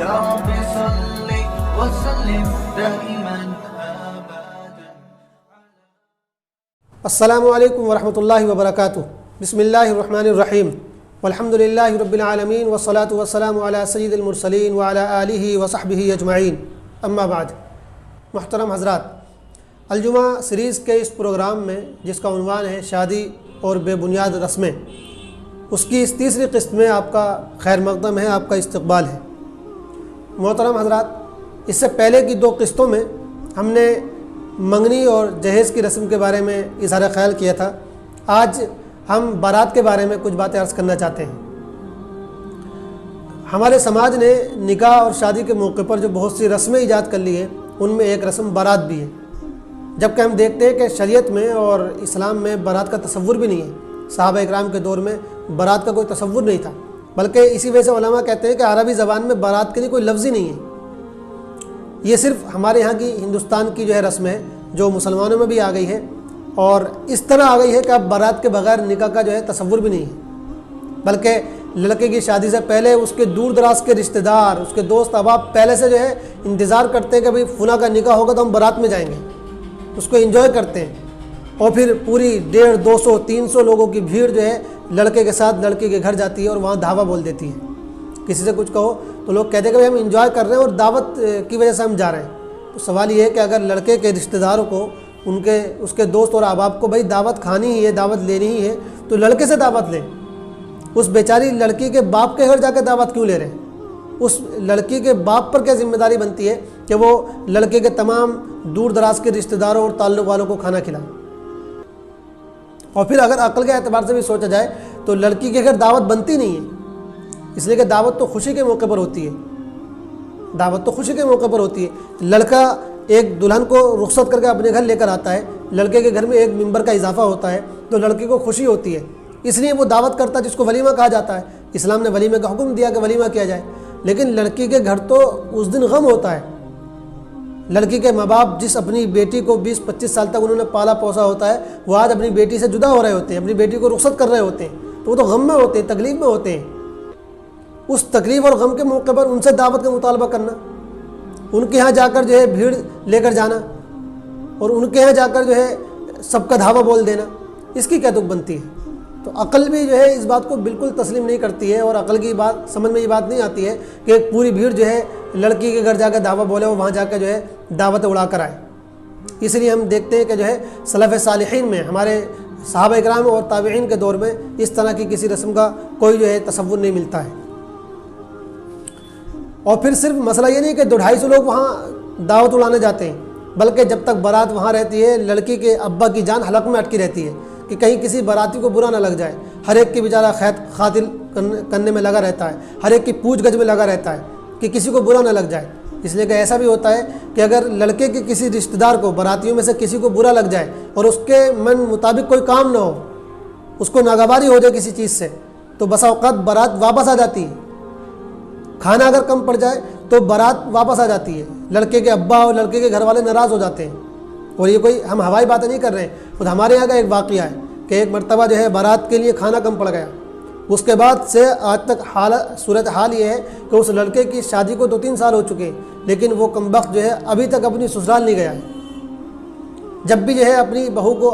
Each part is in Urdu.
رب صل وسلم دائما أبدا. السلام علیکم ورحمۃ اللہ وبرکاتہ. بسم اللہ الرحمن الرحیم. والحمد للہ رب العالمین والصلاة والسلام علی سید المرسلین وعلی آلہ وصحبہ اجمعین. اما بعد. محترم حضرات، الجمعہ سیریز کے اس پروگرام میں جس کا عنوان ہے شادی اور بے بنیاد رسمیں، اس کی اس تیسری قسط میں آپ کا خیر مقدم ہے، آپ کا استقبال ہے. محترم حضرات، اس سے پہلے کی دو قسطوں میں ہم نے منگنی اور جہیز کی رسم کے بارے میں اظہار خیال کیا تھا. آج ہم بارات کے بارے میں کچھ باتیں عرض کرنا چاہتے ہیں. ہمارے سماج نے نکاح اور شادی کے موقع پر جو بہت سی رسمیں ایجاد کر لی ہیں، ان میں ایک رسم بارات بھی ہے، جبکہ ہم دیکھتے ہیں کہ شریعت میں اور اسلام میں بارات کا تصور بھی نہیں ہے. صحابہ اکرام کے دور میں بارات کا کوئی تصور نہیں تھا، بلکہ اسی وجہ سے علماء کہتے ہیں کہ عربی زبان میں بارات کے لیے کوئی لفظ ہی نہیں ہے. یہ صرف ہمارے یہاں کی ہندوستان کی جو ہے رسم ہے، جو مسلمانوں میں بھی آ گئی ہے، اور اس طرح آ گئی ہے کہ اب بارات کے بغیر نکاح کا جو ہے تصور بھی نہیں ہے. بلکہ لڑکے کی شادی سے پہلے اس کے دور دراز کے رشتہ دار، اس کے دوست احباب پہلے سے جو ہے انتظار کرتے ہیں کہ بھئی فلاں کا نکاح ہوگا تو ہم بارات میں جائیں گے. اس کو انجوائے کرتے ہیں، اور پھر پوری 150 200 300 لوگوں کی بھیڑ جو ہے لڑکے کے ساتھ لڑکی کے گھر جاتی ہے اور وہاں دھاوا بول دیتی ہے. کسی سے کچھ کہو تو لوگ کہتے ہیں کہ ہم انجوائے کر رہے ہیں اور دعوت کی وجہ سے ہم جا رہے ہیں. تو سوال یہ ہے کہ اگر لڑکے کے رشتہ داروں کو اس کے دوست اور احباب کو بھائی دعوت کھانی ہی ہے، دعوت لینی ہی ہے، تو لڑکے سے دعوت لیں. اس بیچاری لڑکی کے باپ کے گھر جا کے دعوت کیوں لے رہے ہیں؟ اس لڑکی کے باپ پر کیا ذمہ داری بنتی ہے کہ وہ لڑکے کے تمام دور دراز کے رشتہ داروں اور تعلق والوں کو کھانا کھلائے؟ اور پھر اگر عقل کے اعتبار سے بھی سوچا جائے تو لڑکی کے گھر دعوت بنتی نہیں ہے، اس لیے کہ دعوت تو خوشی کے موقع پر ہوتی ہے. دعوت تو خوشی کے موقع پر ہوتی ہے. لڑکا ایک دلہن کو رخصت کر کے اپنے گھر لے کر آتا ہے، لڑکے کے گھر میں ایک ممبر کا اضافہ ہوتا ہے تو لڑکی کو خوشی ہوتی ہے، اس لیے وہ دعوت کرتا ہے، جس کو ولیمہ کہا جاتا ہے. اسلام نے ولیمہ کا حکم دیا کہ ولیمہ کیا جائے. لیکن لڑکی کے گھر تو اس دن غم ہوتا ہے. لڑکی کے ماں باپ جس اپنی بیٹی کو 20-25 سال تک انہوں نے پالا پوسا ہوتا ہے، وہ آج اپنی بیٹی سے جدا ہو رہے ہوتے ہیں، اپنی بیٹی کو رخصت کر رہے ہوتے ہیں، تو وہ تو غم میں ہوتے ہیں، تکلیف میں ہوتے ہیں. اس تکلیف اور غم کے موقع پر ان سے دعوت کا مطالبہ کرنا، ان کے ہاں جا کر جو ہے بھیڑ لے کر جانا، اور ان کے ہاں جا کر جو ہے سب کا دھاوا بول دینا، اس کی کیا تک بنتی ہے؟ تو عقل بھی جو ہے اس بات کو بالکل تسلیم نہیں کرتی ہے، اور عقل کی بات سمجھ میں یہ بات نہیں آتی ہے کہ ایک پوری بھیڑ جو ہے لڑکی کے گھر جا کے دعویٰ بولے اور وہاں جا کے جو ہے دعوت اڑا کر آئے. اس لیے ہم دیکھتے ہیں کہ جو ہے سلف صالحین میں، ہمارے صحابہ اکرام اور تابعین کے دور میں اس طرح کی کسی رسم کا کوئی جو ہے تصور نہیں ملتا ہے. اور پھر صرف مسئلہ یہ نہیں کہ 200-250 لوگ وہاں دعوت اڑانے جاتے ہیں، بلکہ جب تک بارات وہاں رہتی ہے لڑکی کے ابا کی جان حلق میں اٹکی رہتی ہے کہ کہیں کسی باراتی کو برا نہ لگ جائے. ہر ایک کی بیچارہ خاطر کرنے میں لگا رہتا ہے، ہر ایک کی پوچھ گچھ میں لگا رہتا ہے کہ کسی کو برا نہ لگ جائے. اس لیے کہ ایسا بھی ہوتا ہے کہ اگر لڑکے کے کسی رشتہ دار کو براتیوں میں سے کسی کو برا لگ جائے اور اس کے من مطابق کوئی کام نہ ہو، اس کو ناگواری ہو جائے کسی چیز سے، تو بسا اوقات بارات واپس آ جاتی ہے. کھانا اگر کم پڑ جائے تو بارات واپس آ جاتی ہے. لڑکے کے ابا اور لڑکے کے گھر والے ناراض ہو جاتے ہیں. اور یہ کوئی ہم ہوائی باتیں نہیں کر رہے ہیں، خود ہمارے یہاں کا ایک واقعہ ہے کہ ایک مرتبہ جو ہے بارات کے لیے کھانا کم پڑ گیا. اس کے بعد سے آج تک صورت حال یہ ہے کہ اس لڑکے کی شادی کو 2-3 سال ہو چکے ہیں، لیکن وہ کمبخت جو ہے ابھی تک اپنی سسرال نہیں گیا ہے. جب بھی جو ہے اپنی بہو کو،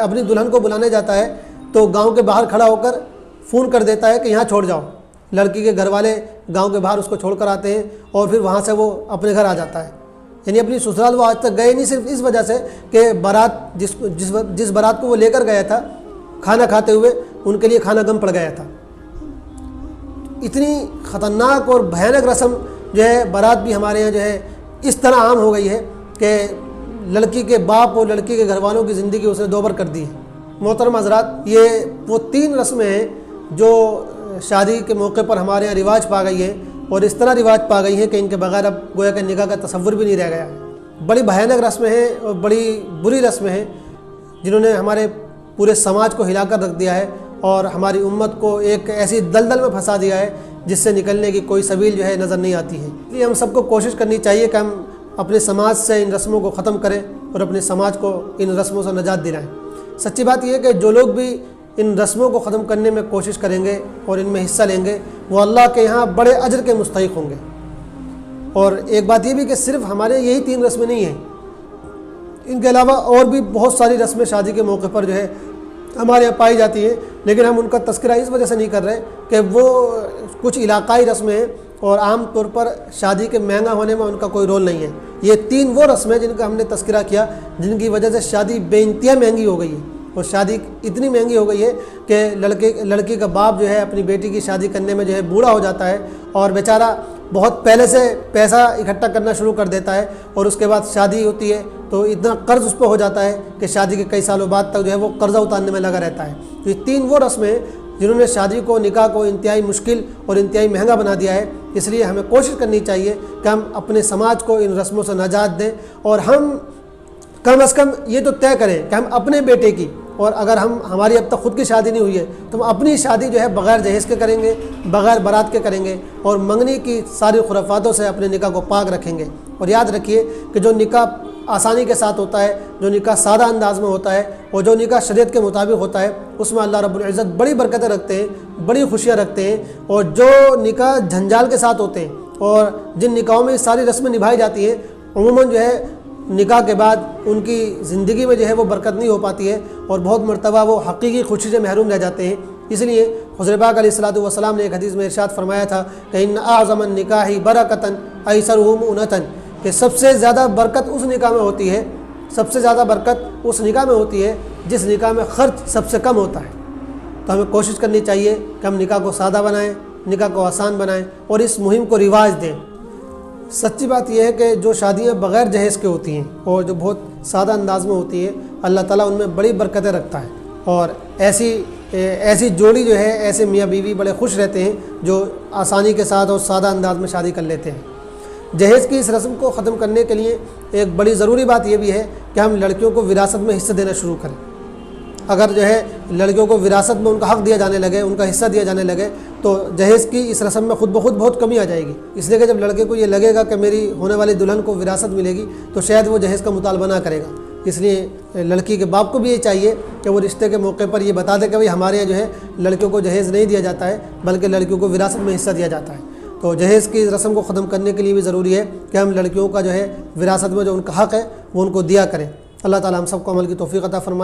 اپنی دلہن کو بلانے جاتا ہے تو گاؤں کے باہر کھڑا ہو کر فون کر دیتا ہے کہ یہاں چھوڑ جاؤ. لڑکی کے گھر والے گاؤں کے باہر اس کو چھوڑ کر آتے ہیں اور پھر وہاں سے وہ اپنے گھر آ جاتا ہے. یعنی اپنی سسرال وہ آج تک گئے نہیں، صرف اس وجہ سے کہ بارات جس بارات کو وہ لے کر گیا تھا، کھانا کھاتے ہوئے ان کے لیے کھانا کم پڑ گیا تھا. اتنی خطرناک اور بھیانک رسم جو ہے بارات بھی ہمارے یہاں جو ہے اس طرح عام ہو گئی ہے کہ لڑکی کے باپ اور لڑکی کے گھر والوں کی زندگی اس نے دوبر کر دی ہے. محترم حضرات، یہ وہ 3 رسمیں ہیں جو شادی کے موقع پر ہمارے یہاں رواج پا گئی ہے، اور اس طرح رواج پا گئی ہے کہ ان کے بغیر اب گویا کہ نکاح کا تصور بھی نہیں رہ گیا ہے. بڑی بھیانک رسمیں ہیں اور بڑی بری رسمیں ہیں جنہوں نے ہمارے پورے سماج کو ہلا کر رکھ دیا ہے اور ہماری امت کو ایک ایسی دلدل میں پھنسا دیا ہے جس سے نکلنے کی کوئی سبیل جو ہے نظر نہیں آتی ہے. اس لیے ہم سب کو کوشش کرنی چاہیے کہ ہم اپنے سماج سے ان رسموں کو ختم کریں اور اپنے سماج کو ان رسموں سے نجات دلائیں. سچی بات یہ ہے کہ جو لوگ بھی ان رسموں کو ختم کرنے میں کوشش کریں گے اور ان میں حصہ لیں گے وہ اللہ کے یہاں بڑے اجر کے مستحق ہوں گے. اور ایک بات یہ بھی کہ صرف ہمارے یہی 3 رسمیں نہیں ہیں، ان کے علاوہ اور بھی بہت ساری رسمیں شادی کے موقع پر جو ہے ہمارے یہاں پائی جاتی ہیں، لیکن ہم ان کا تذکرہ اس وجہ سے نہیں کر رہے کہ وہ کچھ علاقائی رسمیں ہیں اور عام طور پر شادی کے مہنگا ہونے میں ان کا کوئی رول نہیں ہے۔ یہ 3 وہ رسمیں جن کا ہم نے تذکرہ کیا، جن کی وجہ سے شادی بے انتہا مہنگی ہو گئی ہے، اور شادی اتنی مہنگی ہو گئی ہے کہ لڑکی کا باپ جو ہے اپنی بیٹی کی شادی کرنے میں جو ہے بوڑھا ہو جاتا ہے، اور بیچارہ بہت پہلے سے پیسہ اکٹھا کرنا شروع کر دیتا ہے، اور اس کے بعد شادی ہوتی ہے تو اتنا قرض اس پہ ہو جاتا ہے کہ شادی کے کئی سالوں بعد تک جو ہے وہ قرضہ اتارنے میں لگا رہتا ہے۔ تو یہ 3 وہ رسمیں جنہوں نے شادی کو، نکاح کو انتہائی مشکل اور انتہائی مہنگا بنا دیا ہے۔ اس لیے ہمیں کوشش کرنی چاہیے کہ ہم اپنے سماج کو ان رسموں سے نجات دیں، اور ہم کم از کم یہ تو طے کریں کہ ہم اپنے بیٹے کی، اور اگر ہماری اب تک خود کی شادی نہیں ہوئی ہے تو ہم اپنی شادی جو ہے بغیر جہیز کے کریں گے، بغیر بارات کے کریں گے، اور منگنی کی ساری خرافاتوں سے اپنے نکاح کو پاک رکھیں گے۔ اور یاد رکھیے کہ جو نکاح آسانی کے ساتھ ہوتا ہے، جو نکاح سادہ انداز میں ہوتا ہے، اور جو نکاح شریعت کے مطابق ہوتا ہے، اس میں اللہ رب العزت بڑی برکتیں رکھتے ہیں، بڑی خوشیاں رکھتے ہیں۔ اور جو نکاح جھنجال کے ساتھ ہوتے ہیں اور جن نکاحوں میں ساری رسمیں نبھائی جاتی ہیں، عموماً جو ہے نکاح کے بعد ان کی زندگی میں جو ہے وہ برکت نہیں ہو پاتی ہے، اور بہت مرتبہ وہ حقیقی خوشی سے محروم رہ جاتے ہیں۔ اس لیے حضور پاک علیہ الصلوۃ والسلام نے ایک حدیث میں ارشاد فرمایا تھا کہ ان اعظم النکاح برکتاً ایسرہ مؤنۃ، کہ سب سے زیادہ برکت اس نکاح میں ہوتی ہے، سب سے زیادہ برکت اس نکاح میں ہوتی ہے جس نکاح میں خرچ سب سے کم ہوتا ہے۔ تو ہمیں کوشش کرنی چاہیے کہ ہم نکاح کو سادہ بنائیں، نکاح کو آسان بنائیں، اور اس مہم کو رواج دیں۔ سچی بات یہ ہے کہ جو شادیاں بغیر جہیز کے ہوتی ہیں اور جو بہت سادہ انداز میں ہوتی ہیں، اللہ تعالیٰ ان میں بڑی برکتیں رکھتا ہے، اور ایسی جوڑی جو ہے، ایسے میاں بیوی بڑے خوش رہتے ہیں جو آسانی کے ساتھ اور سادہ انداز میں شادی کر لیتے ہیں۔ جہیز کی اس رسم کو ختم کرنے کے لیے ایک بڑی ضروری بات یہ بھی ہے کہ ہم لڑکیوں کو وراثت میں حصہ دینا شروع کریں۔ اگر جو ہے لڑکیوں کو وراثت میں ان کا حق دیا جانے لگے، ان کا حصہ دیا جانے لگے، تو جہیز کی اس رسم میں خود بخود بہت کمی آ جائے گی۔ اس لیے کہ جب لڑکے کو یہ لگے گا کہ میری ہونے والی دلہن کو وراثت ملے گی تو شاید وہ جہیز کا مطالبہ نہ کرے گا۔ اس لیے لڑکی کے باپ کو بھی یہ چاہیے کہ وہ رشتے کے موقع پر یہ بتا دے کہ بھائی ہمارے یہاں جو ہے لڑکیوں کو جہیز نہیں دیا جاتا ہے، بلکہ لڑکیوں کو وراثت میں حصہ دیا جاتا ہے۔ تو جہیز کی رسم کو ختم کرنے کے لیے بھی ضروری ہے کہ ہم لڑکیوں کا جو ہے وراثت میں جو ان کا حق ہے وہ ان کو دیا کریں۔ اللہ تعالیٰ ہم سب کو عمل کی توفیق عطا فرمائے۔